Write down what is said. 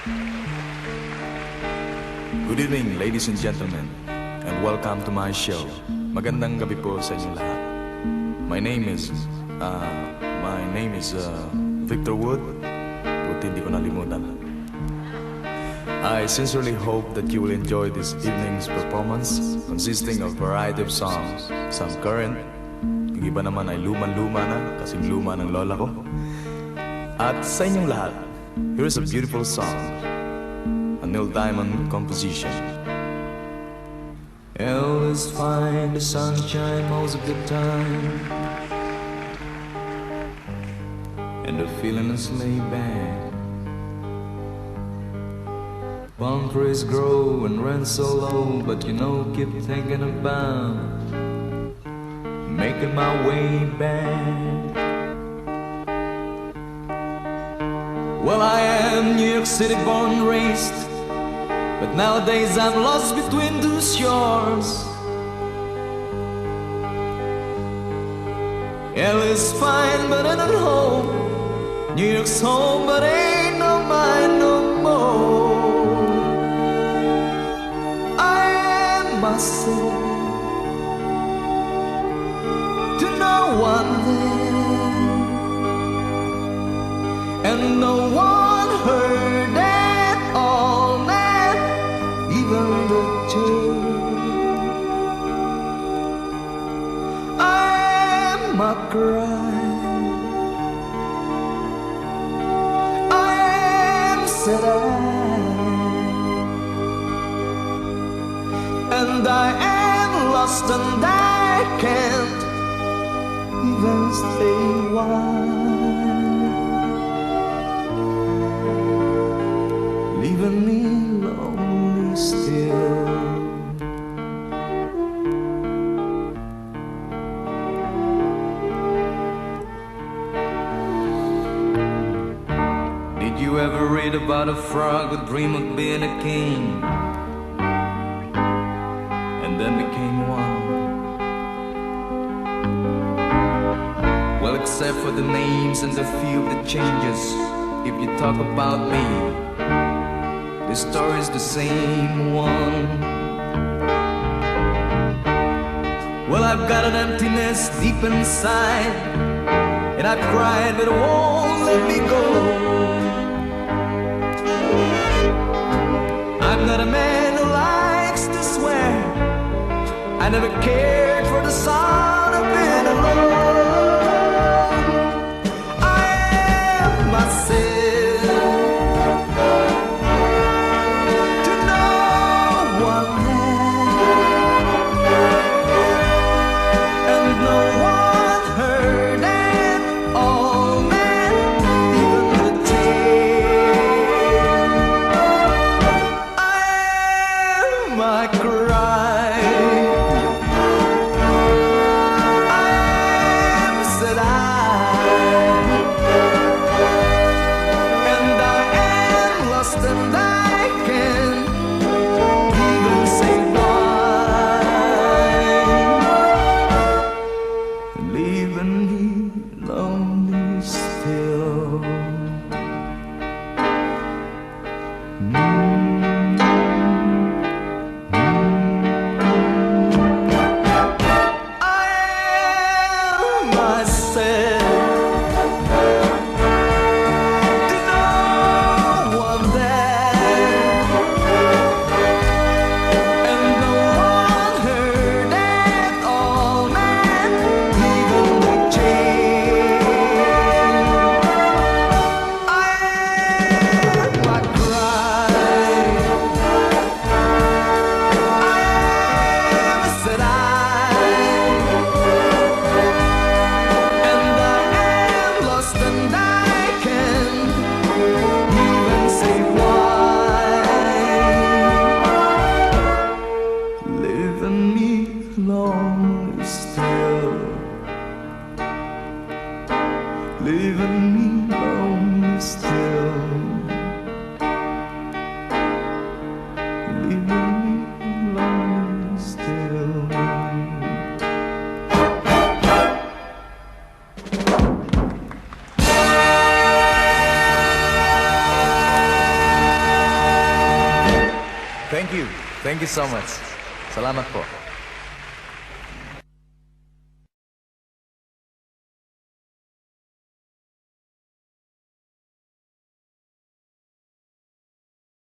Good evening, ladies and gentlemen, and welcome to my show. Magandang gabi po sa inyo lahat. My name is Victor Wood. Buti hindi ko nalimutan. I sincerely hope that you will enjoy this evening's performance, consisting of a variety of songs, some current, yung iba naman ay luma-luma na, kasing luma ng lola ko. At sa inyong lahat, here is a beautiful song, a Neil Diamond composition. Always find the sunshine most of the time, and the feeling is laid back. Palm trees grow and rent so low, but keep thinking about making my way back. Well, I am New York City born and raised, but nowadays I'm lost between two shores. LA's fine, but I don't home. New York's home, but ain't no mine no more. I am myself to no one there, and no one heard at all, not even the jail. I am a cry, I am sad, and I am lost and I can't even stay wide, leaving me lonely still. Did you ever read about a frog who dreamed of being a king and then became one? Well, except for the names and the few that changes, if you talk about me, the story's the same one. Well, I've got an emptiness deep inside, and I've cried but it won't let me go. I'm not a man who likes to swear, I never cared for the sound of being alone. I am myself to no one there, and no one heard at all, not even the tale. I am my cry, I am said and I am lost and I can't even say why, leaving me lonely still. I am myself to no one there, and no one heard at all, not even the jail. I am my cry, Thank you. Thank you so much. Salamat po.